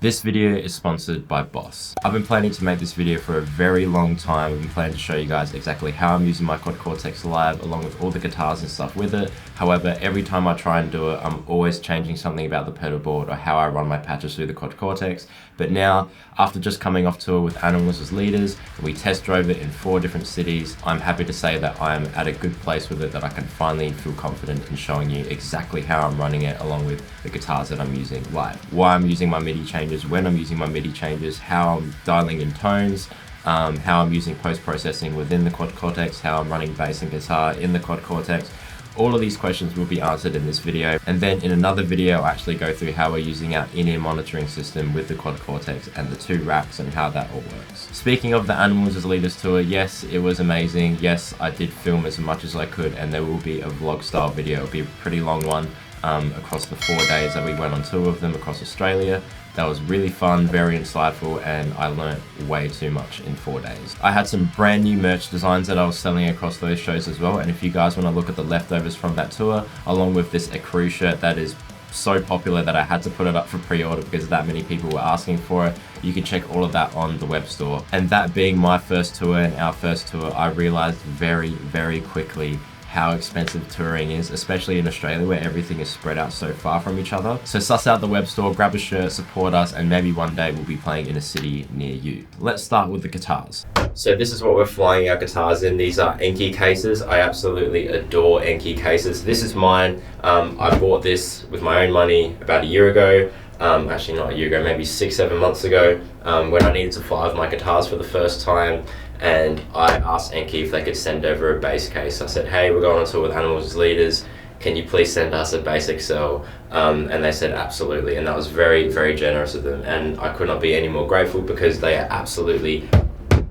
This video is sponsored by Boss. I've been planning to make this video for a very long time. I've been planning to show you guys exactly how I'm using my Quad Cortex live along with all the guitars and stuff with it. However, every time I try and do it, I'm always changing something about the pedal board or how I run my patches through the Quad Cortex. But now, after just coming off tour with Animals as leaders, we test drove it in 4 different cities, I'm happy to say that I'm at a good place with it, that I can finally feel confident in showing you exactly how I'm running it along with the guitars that I'm using live. Why I'm using my MIDI changes, when I'm using my MIDI changes, how I'm dialing in tones, how I'm using post-processing within the Quad Cortex, how I'm running bass and guitar in the Quad Cortex. All of these questions will be answered in this video, and then in another video I'll actually go through how we're using our in-ear monitoring system with the Quad Cortex and the 2 racks and how that all works. Speaking of the Animals as Leaders tour, yes, it was amazing. Yes, I did film as much as I could, and there will be a vlog style video. It'll be a pretty long one across the 4 days that we went on tour with them across Australia. That was really fun, very insightful, and I learnt way too much in 4 days. I had some brand new merch designs that I was selling across those shows as well, and if you guys want to look at the leftovers from that tour, along with this Ecru shirt that is so popular that I had to put it up for pre-order because that many people were asking for it, you can check all of that on the web store. And that being my first tour and our first tour, I realized very, very quickly how expensive touring is, especially in Australia where everything is spread out so far from each other. So suss out the web store, grab a shirt, support us, and maybe one day we'll be playing in a city near you. Let's start with the guitars. So this is what we're flying our guitars in. These are Enki cases. I absolutely adore Enki cases. This is mine. I bought this with my own money about a year ago. Actually not a year ago, maybe 6-7 months ago, when I needed to fly with my guitars for the first time. And I asked Enki if they could send over a bass case. I said, hey, we're going on tour with Animals as Leaders. Can you please send us a bass XL? And they said absolutely. And that was very, very generous of them. And I could not be any more grateful because they are absolutely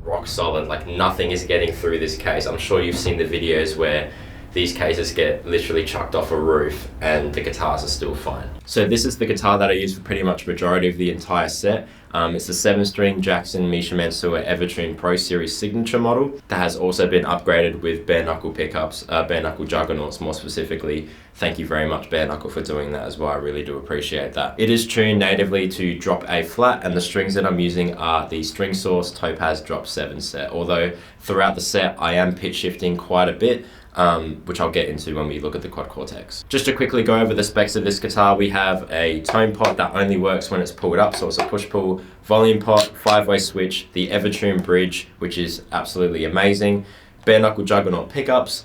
rock solid. Like nothing is getting through this case. I'm sure you've seen the videos where these cases get literally chucked off a roof and the guitars are still fine. So this is the guitar that I use for pretty much majority of the entire set. It's a 7-string Jackson Houshmand Evertune Pro Series signature model that has also been upgraded with bare knuckle pickups, bare knuckle juggernauts more specifically. Thank you very much bare knuckle for doing that as well. I really do appreciate that. It is tuned natively to drop A flat, and the strings that I'm using are the String Source Topaz Drop 7 set, although throughout the set I am pitch shifting quite a bit, which I'll get into when we look at the Quad Cortex. Just to quickly go over the specs of this guitar, we have a tone pot that only works when it's pulled up, so it's a push-pull volume pot, 5-way switch, the Evertune bridge, which is absolutely amazing, bare knuckle juggernaut pickups,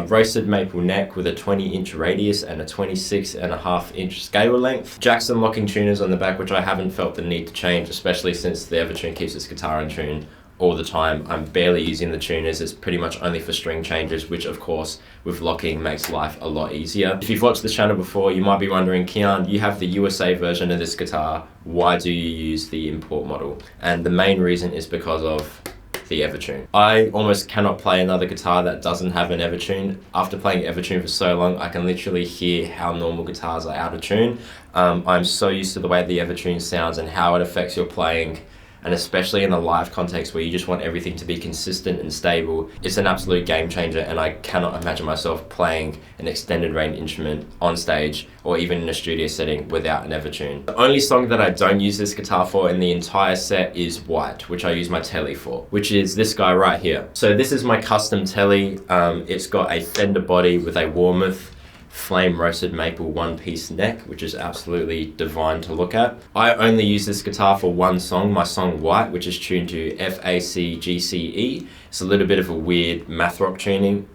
roasted maple neck with a 20-inch radius and a 26.5-inch scale length, Jackson locking tuners on the back, which I haven't felt the need to change, especially since the Evertune keeps its guitar in tune all the time. I'm barely using the tuners. It's pretty much only for string changes, which of course with locking makes life a lot easier. If you've watched this channel before, you might be wondering, Keyan, you have the USA version of this guitar. Why do you use the import model? And the main reason is because of the Evertune. I almost cannot play another guitar that doesn't have an Evertune. After playing Evertune for so long, I can literally hear how normal guitars are out of tune. I'm so used to the way the Evertune sounds and how it affects your playing, and especially in the live context where you just want everything to be consistent and stable. It's an absolute game changer, and I cannot imagine myself playing an extended range instrument on stage or even in a studio setting without an Evertune. The only song that I don't use this guitar for in the entire set is White, which I use my Tele for, which is this guy right here. So this is my custom Tele. It's got a Fender body with a Warmoth flame roasted maple 1-piece neck, which is absolutely divine to look at. I only use this guitar for one song, my song White, which is tuned to FACGCE. It's a little bit of a weird math rock tuning.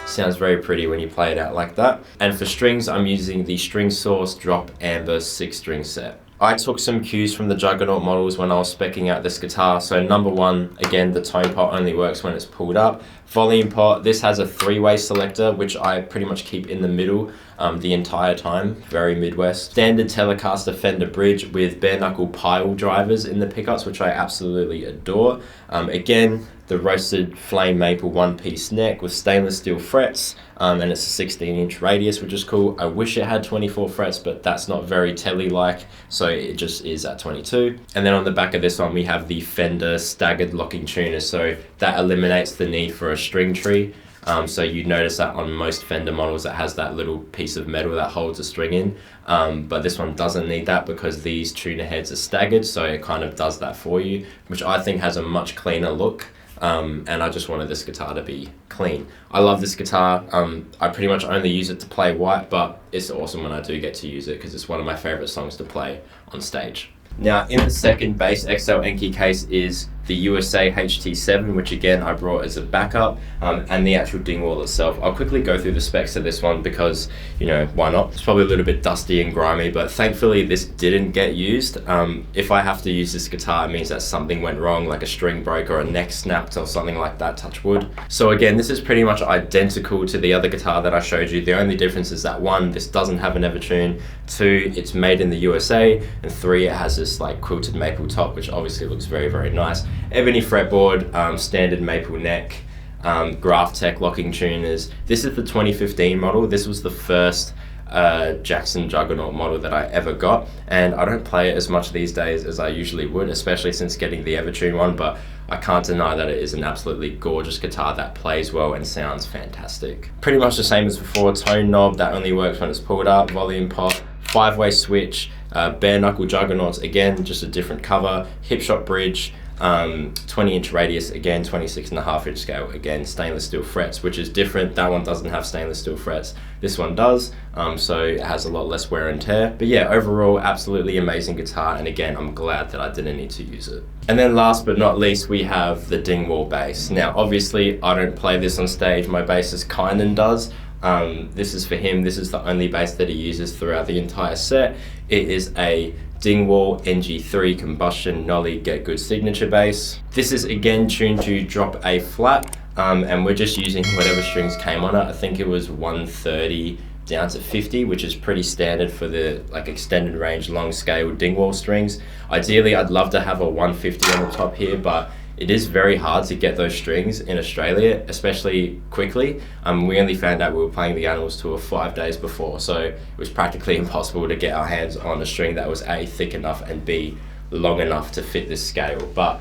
Sounds very pretty when you play it out like that. And for strings, I'm using the String Source Drop Amber 6-string set. I took some cues from the Juggernaut models when I was speccing out this guitar. So number one, again, the tone pot only works when it's pulled up. Volume pot, this has a 3-way selector, which I pretty much keep in the middle the entire time, very Midwest. Standard Telecaster Fender bridge with bare knuckle pile drivers in the pickups, which I absolutely adore. Again, the roasted flame maple 1-piece neck with stainless steel frets, and it's a 16-inch radius, which is cool. I wish it had 24 frets, but that's not very Tele-like, so it just is at 22. And then on the back of this one, we have the Fender staggered locking tuner, so that eliminates the need for a string tree. So you notice that on most Fender models it has that little piece of metal that holds a string in, but this one doesn't need that because these tuner heads are staggered, so it kind of does that for you, which I think has a much cleaner look. And I just wanted this guitar to be clean. I love this guitar. I pretty much only use it to play white, but it's awesome when I do get to use it because it's one of my favorite songs to play on stage. Now, in the second bass XL Enki case is the USA HT7, which again I brought as a backup, and the actual Dingwall itself. I'll quickly go through the specs of this one because, you know, why not? It's probably a little bit dusty and grimy, but thankfully this didn't get used. If I have to use this guitar, it means that something went wrong, like a string broke or a neck snapped or something like that, touch wood. So again, this is pretty much identical to the other guitar that I showed you. The only difference is that 1, this doesn't have an Evertune, 2, it's made in the USA, and 3, it has this like quilted maple top, which obviously looks very, very nice. Ebony fretboard, standard maple neck, Graphtec locking tuners. This is the 2015 model. This was the first Jackson Juggernaut model that I ever got, and I don't play it as much these days as I usually would, especially since getting the Evertune one, but I can't deny that it is an absolutely gorgeous guitar that plays well and sounds fantastic. Pretty much the same as before, tone knob that only works when it's pulled up, volume pot, 5-way switch, bare knuckle Juggernauts, again just a different cover, hip shot bridge, 20-inch radius, again 26.5-inch scale, again stainless steel frets, which is different. That one doesn't have stainless steel frets, this one does, so it has a lot less wear and tear. But yeah, overall absolutely amazing guitar, and again I'm glad that I didn't need to use it. And then last but not least, we have the Dingwall bass. Now obviously I don't play this on stage, my bassist Keyan does. This is for him. This is the only bass that he uses throughout the entire set. It is a Dingwall NG3 combustion Nolly Get Good signature bass. This is again tuned to drop A flat, and we're just using whatever strings came on it. I think it was 130 down to 50, which is pretty standard for the like extended range long scale Dingwall strings. Ideally I'd love to have a 150 on the top here, but it is very hard to get those strings in Australia, especially quickly. We only found out we were playing the Animals tour 5 days before, so it was practically impossible to get our hands on a string that was A, thick enough, and B, long enough to fit this scale. But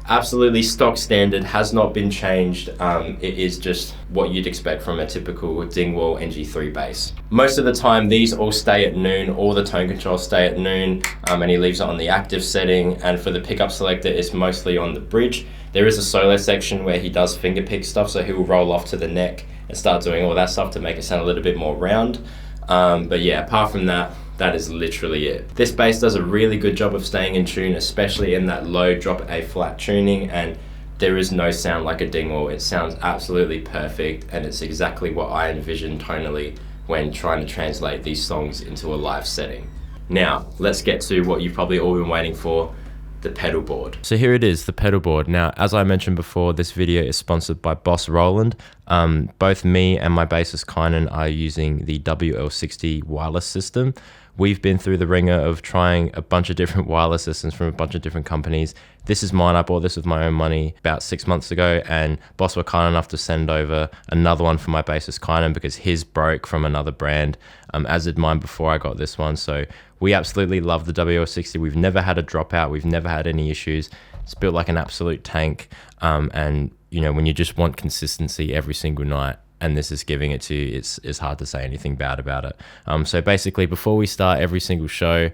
absolutely stock standard, has not been changed. It is just what you'd expect from a typical Dingwall NG3 bass. Most of the time these all stay at noon, all the tone controls stay at noon, and he leaves it on the active setting, and for the pickup selector it's mostly on the bridge. There is a solo section where he does finger pick stuff, so he will roll off to the neck and start doing all that stuff to make it sound a little bit more round. But yeah, apart from that, that is literally it. This bass does a really good job of staying in tune, especially in that low drop A flat tuning, and there is no sound like a Dingwall. It sounds absolutely perfect, and it's exactly what I envision tonally when trying to translate these songs into a live setting. Now, let's get to what you've probably all been waiting for, the pedal board. So here it is, the pedal board. Now, as I mentioned before, this video is sponsored by Boss Roland. Both me and my bassist Keyan are using the WL60 wireless system. We've been through the ringer of trying a bunch of different wireless systems from a bunch of different companies. This is mine. I bought this with my own money about 6 months ago, and Boss were kind enough to send over another one for my bassist Keyan because his broke from another brand, as did mine before I got this one. So we absolutely love the WL60. We've never had a dropout. We've never had any issues. It's built like an absolute tank, and you know, when you just want consistency every single night, and this is giving it to you, it's hard to say anything bad about it. So basically, before we start every single show,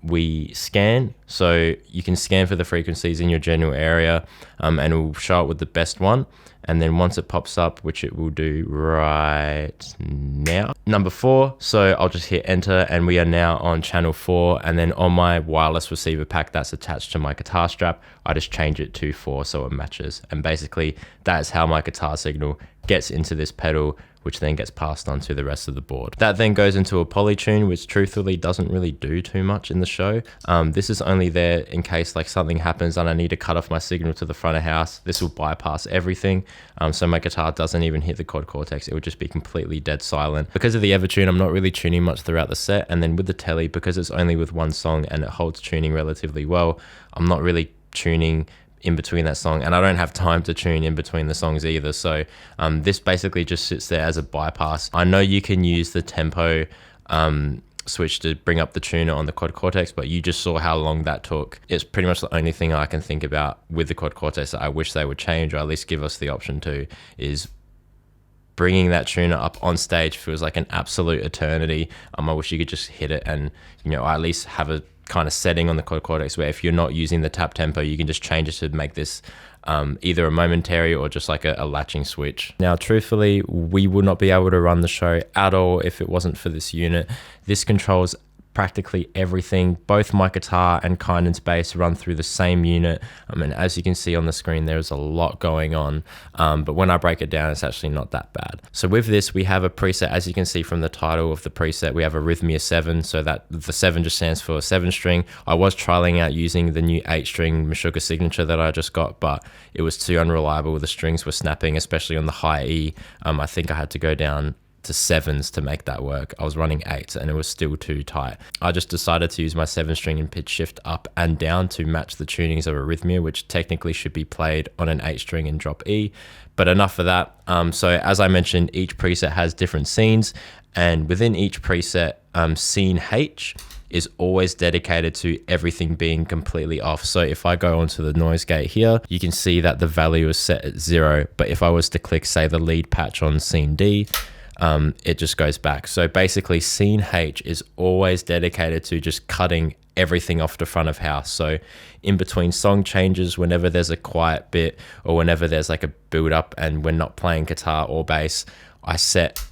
we scan. So you can scan for the frequencies in your general area, and it will show it with the best one. And then once it pops up, which it will do right now, number 4. So I'll just hit enter, and we are now on channel 4. And then on my wireless receiver pack that's attached to my guitar strap, I just change it to 4 so it matches. And basically that is how my guitar signal gets into this pedal, which then gets passed on to the rest of the board. That then goes into a polytune, which truthfully doesn't really do too much in the show. This is only there in case like something happens and I need to cut off my signal to the front of house. This will bypass everything. So my guitar doesn't even hit the Quad Cortex. It would just be completely dead silent. Because of the Evertune, I'm not really tuning much throughout the set. And then with the Tele, because it's only with one song and it holds tuning relatively well, I'm not really tuning in between that song, and I don't have time to tune in between the songs either. So this basically just sits there as a bypass. I know you can use the tempo switch to bring up the tuner on the Quad Cortex, but you just saw how long that took. It's pretty much the only thing I can think about with the Quad Cortex that I wish they would change, or at least give us the option to, is bringing that tuner up on stage feels like an absolute eternity. I wish you could just hit it and, you know, at least have a kind of setting on the Quad Cortex where if you're not using the tap tempo, you can just change it to make this either a momentary or just like a latching switch. Now, truthfully, we would not be able to run the show at all if it wasn't for this unit. This controls practically everything. Both my guitar and Keyan's bass run through the same unit. I mean, as you can see on the screen, there's a lot going on, but when I break it down, it's actually not that bad. So with this, we have a preset, as you can see from the title of the preset, we have Arrhythmia 7, so that the 7 just stands for 7 string. I was trialing out using the new 8 string Meshuggah signature that I just got, but it was too unreliable. The strings were snapping, especially on the high E. I think I had to go down to 7s to make that work. I was running 8s and it was still too tight. I just decided to use my 7 string and pitch shift up and down to match the tunings of Arrhythmia, which technically should be played on an 8 string and drop E. But enough of that. So as I mentioned, each preset has different scenes, and within each preset, scene H is always dedicated to everything being completely off. So if I go onto the noise gate here, you can see that the value is set at 0. But if I was to click, say, the lead patch on scene D, it just goes back. So basically scene H is always dedicated to just cutting everything off the front of house. So in between song changes, whenever there's a quiet bit or whenever there's like a build up and we're not playing guitar or bass, I set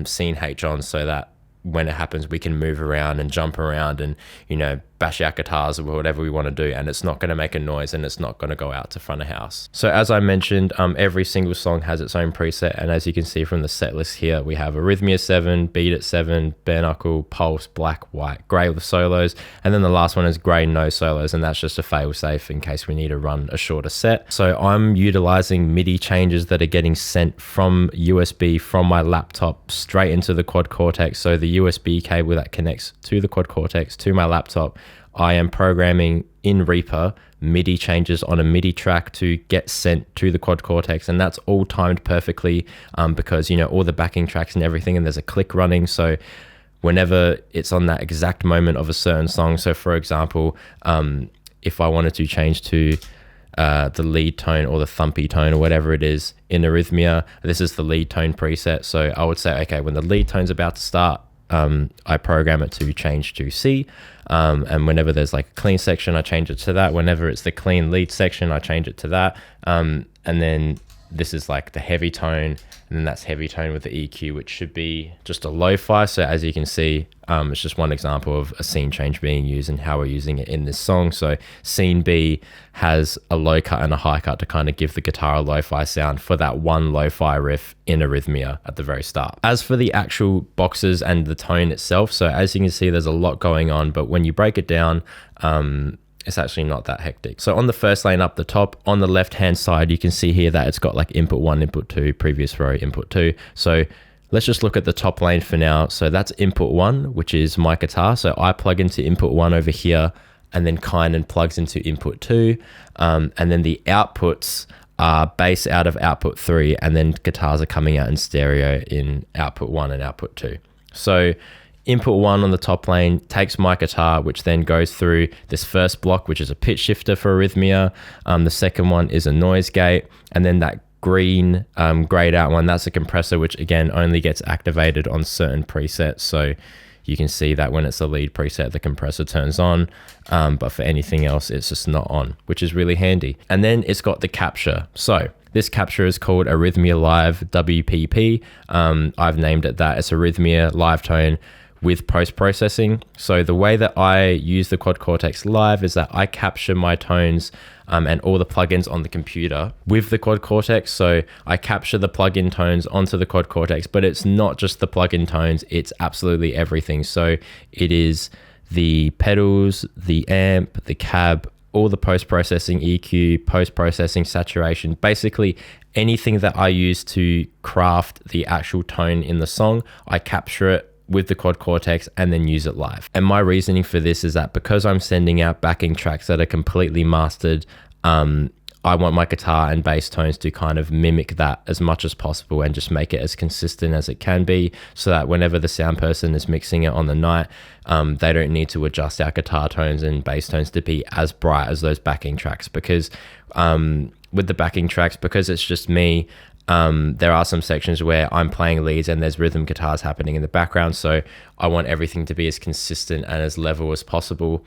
scene H on so that when it happens, we can move around and jump around and, you know, bash out guitars or whatever we want to do, and it's not going to make a noise and it's not going to go out to front of house. So as I mentioned, every single song has its own preset, and as you can see from the set list here, we have Arrhythmia 7, Beat It 7, Bare Knuckle, Pulse, Black, White, Grey with solos, and then the last one is Grey, no solos, and that's just a fail safe in case we need to run a shorter set. So I'm utilizing MIDI changes that are getting sent from USB from my laptop straight into the Quad Cortex. So the USB cable that connects to the Quad Cortex to my laptop, I am programming in Reaper MIDI changes on a MIDI track to get sent to the Quad Cortex, and that's all timed perfectly because, you know, all the backing tracks and everything, and there's a click running, so whenever it's on that exact moment of a certain song. So for example, if I wanted to change to the lead tone or the thumpy tone or whatever it is in Arrhythmia, this is the lead tone preset. So I would say, okay, when the lead tone's about to start, I program it to change to C, and whenever there's like a clean section, I change it to that. Whenever it's the clean lead section, I change it to that, and then this is like the heavy tone, and then that's heavy tone with the EQ, which should be just a lo-fi. So as you can see, it's just one example of a scene change being used and how we're using it in this song. So scene B has a low cut and a high cut to kind of give the guitar a lo-fi sound for that one lo-fi riff in Arrhythmia at the very start. As for the actual boxes and the tone itself, so as you can see, there's a lot going on, but when you break it down, it's actually not that hectic. So on the first lane up the top, on the left hand side, you can see here that it's got like input 1, input 2, previous row, input 2. So let's just look at the top lane for now. So that's input 1, which is my guitar. So I plug into input 1 over here, and then Keyan plugs into input 2. And then the outputs are bass out of output 3, and then guitars are coming out in stereo in output 1 and output 2. So input 1 on the top lane takes my guitar, which then goes through this first block, which is a pitch shifter for Arrhythmia. The second one is a noise gate, and then that green grayed out one, that's a compressor, which again only gets activated on certain presets. So you can see that when it's the lead preset, the compressor turns on, but for anything else, it's just not on, which is really handy. And then it's got the capture. So this capture is called Arrhythmia Live WPP. I've named it that. It's Arrhythmia Live Tone with post-processing. So the way that I use the Quad Cortex Live is that I capture my tones and all the plugins on the computer with the Quad Cortex. So I capture the plugin tones onto the Quad Cortex, but it's not just the plugin tones, it's absolutely everything. So it is the pedals, the amp, the cab, all the post-processing EQ, post-processing saturation, basically anything that I use to craft the actual tone in the song, I capture it with the Quad Cortex and then use it live. And my reasoning for this is that because I'm sending out backing tracks that are completely mastered, I want my guitar and bass tones to kind of mimic that as much as possible and just make it as consistent as it can be, so that whenever the sound person is mixing it on the night, they don't need to adjust our guitar tones and bass tones to be as bright as those backing tracks. Because with the backing tracks, because it's just me, there are some sections where I'm playing leads and there's rhythm guitars happening in the background. So I want everything to be as consistent and as level as possible.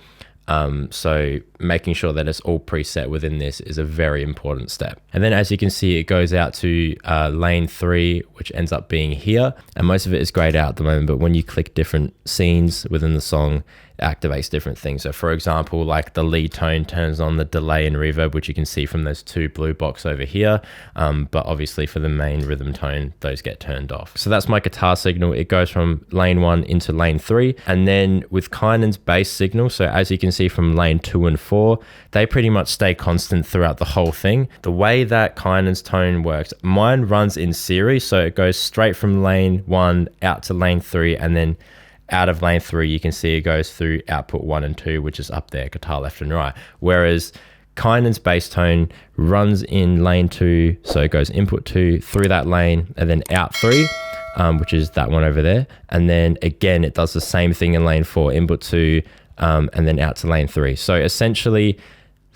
So making sure that it's all preset within this is a very important step. And then as you can see, it goes out to lane 3, which ends up being here. And most of it is grayed out at the moment, but when you click different scenes within the song, it activates different things. So for example, like the lead tone turns on the delay and reverb, which you can see from those 2 blue boxes over here. But obviously for the main rhythm tone, those get turned off. So that's my guitar signal. It goes from lane 1 into lane 3. And then with Keyan's bass signal, so as you can see from lane 2 and 4, they pretty much stay constant throughout the whole thing. The way that Keyan's tone works, mine runs in series. So it goes straight from lane 1 out to lane 3, and then out of lane 3, you can see it goes through output 1 and 2, which is up there, guitar left and right. Whereas Keyan's bass tone runs in lane 2, so it goes input 2 through that lane and then out 3, which is that one over there. And then again, it does the same thing in lane 4, input 2, and then out to lane 3. So essentially,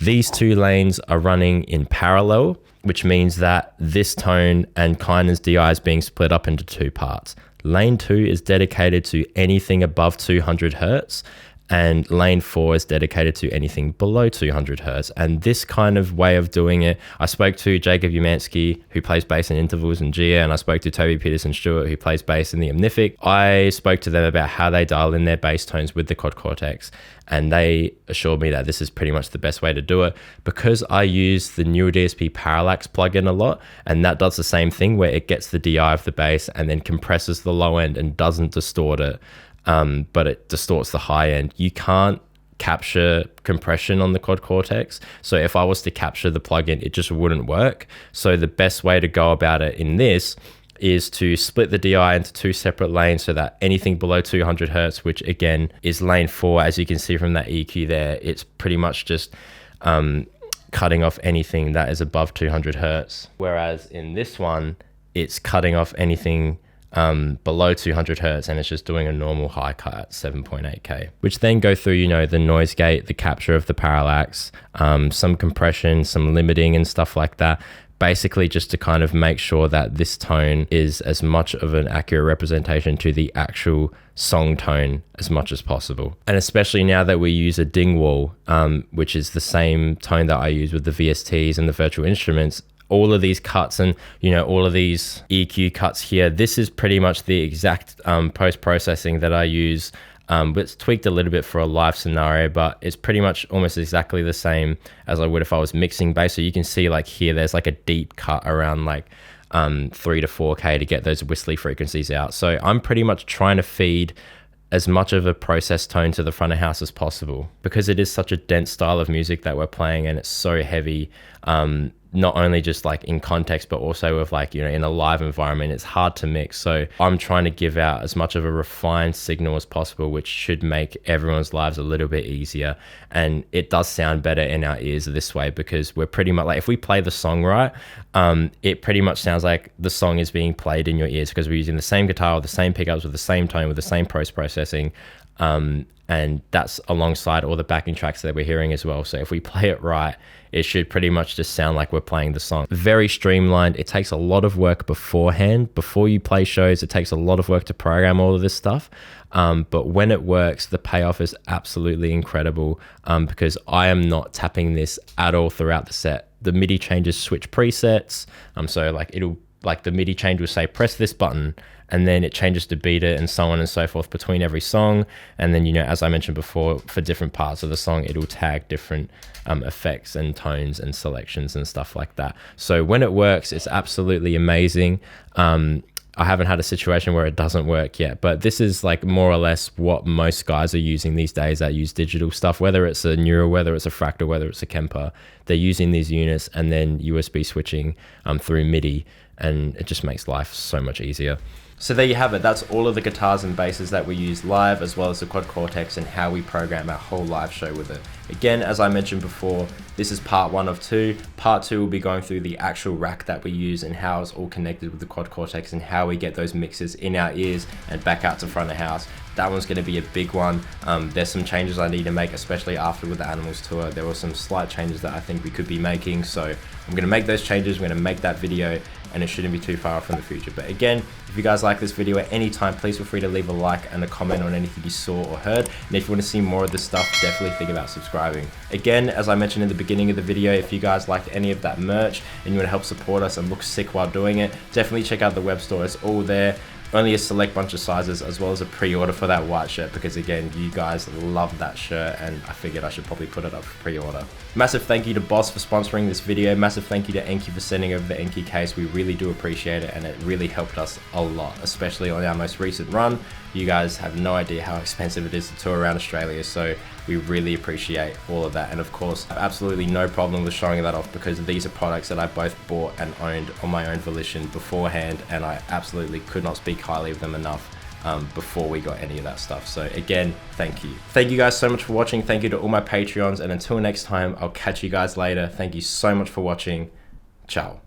these 2 lanes are running in parallel, which means that this tone and Keyan's DI is being split up into 2 parts. Lane 2 is dedicated to anything above 200 Hertz, and lane 4 is dedicated to anything below 200 Hertz. And this kind of way of doing it, I spoke to Jacob Umansky, who plays bass in intervals and Gia, and I spoke to Toby Peterson Stewart, who plays bass in the Omnific. I spoke to them about how they dial in their bass tones with the Quad Cortex, and they assured me that this is pretty much the best way to do it, because I use the Neural DSP Parallax plugin a lot, and that does the same thing where it gets the DI of the bass and then compresses the low end and doesn't distort it. But it distorts the high end. You can't capture compression on the Quad Cortex. So if I was to capture the plugin, it just wouldn't work. So the best way to go about it in this is to split the DI into 2 separate lanes, so that anything below 200 Hertz, which again is lane 4, as you can see from that EQ there, it's pretty much just cutting off anything that is above 200 Hertz. Whereas in this one, it's cutting off anything below 200 Hertz, and it's just doing a normal high cut at 7.8K, which then go through, you know, the noise gate, the capture of the parallax, some compression, some limiting and stuff like that. Basically just to kind of make sure that this tone is as much of an accurate representation to the actual song tone as much as possible. And especially now that we use a Dingwall, which is the same tone that I use with the VSTs and the virtual instruments, all of these cuts and, you know, all of these EQ cuts here, this is pretty much the exact post-processing that I use. It's tweaked a little bit for a live scenario, but it's pretty much almost exactly the same as I would if I was mixing bass. So you can see like here, there's like a deep cut around like 3 to 4K to get those whistly frequencies out. So I'm pretty much trying to feed as much of a processed tone to the front of house as possible, because it is such a dense style of music that we're playing, and it's so heavy. Not only just like in context, but also with like, you know, in a live environment, it's hard to mix. So I'm trying to give out as much of a refined signal as possible, which should make everyone's lives a little bit easier. And it does sound better in our ears this way, because we're pretty much like, if we play the song right, it pretty much sounds like the song is being played in your ears, because we're using the same guitar with the same pickups, with the same tone, with the same post-processing. And that's alongside all the backing tracks that we're hearing as well. So if we play it right, it should pretty much just sound like we're playing the song. Very streamlined. It takes a lot of work beforehand. Before you play shows, it takes a lot of work to program all of this stuff. But when it works, the payoff is absolutely incredible, because I am not tapping this at all throughout the set. The MIDI changes switch presets. So like the MIDI change will say, press this button, and then it changes to beat it, and so on and so forth between every song. And then, you know, as I mentioned before, for different parts of the song, it will tag different effects and tones and selections and stuff like that. So when it works, it's absolutely amazing. I haven't had a situation where it doesn't work yet, but this is like more or less what most guys are using these days that use digital stuff, whether it's a Neural, whether it's a Fractal, whether it's a Kemper. They're using these units and then USB switching through MIDI, and it just makes life so much easier. So there you have it. That's all of the guitars and basses that we use live, as well as the Quad Cortex, and how we program our whole live show with it. Again, as I mentioned before, this is part 1 of 2. Part 2 will be going through the actual rack that we use and how it's all connected with the Quad Cortex, and how we get those mixes in our ears and back out to front of house. That one's going to be a big one. There's some changes I need to make, especially after with the Animals tour. There were some slight changes that I think we could be making, so I'm going to make those changes. We're going to make that video, and it shouldn't be too far off in the future. But again, if you guys like this video at any time, please feel free to leave a like and a comment on anything you saw or heard. And if you want to see more of this stuff, definitely think about subscribing. Again, as I mentioned in the beginning of the video, if you guys liked any of that merch and you want to help support us and look sick while doing it, definitely check out the web store. It's all there. Only a select bunch of sizes, as well as a pre-order for that white shirt, because again, you guys love that shirt and I figured I should probably put it up for pre-order. Massive thank you to Boss for sponsoring this video. Massive thank you to Enki for sending over the Enki case. We really do appreciate it, and it really helped us a lot, especially on our most recent run. You guys have no idea how expensive it is to tour around Australia, so we really appreciate all of that. And of course, I have absolutely no problem with showing that off, because these are products that I both bought and owned on my own volition beforehand, and I absolutely could not speak highly of them enough before we got any of that stuff. So again, thank you. Thank you guys so much for watching. Thank you to all my Patreons, and until next time, I'll catch you guys later. Thank you so much for watching. Ciao.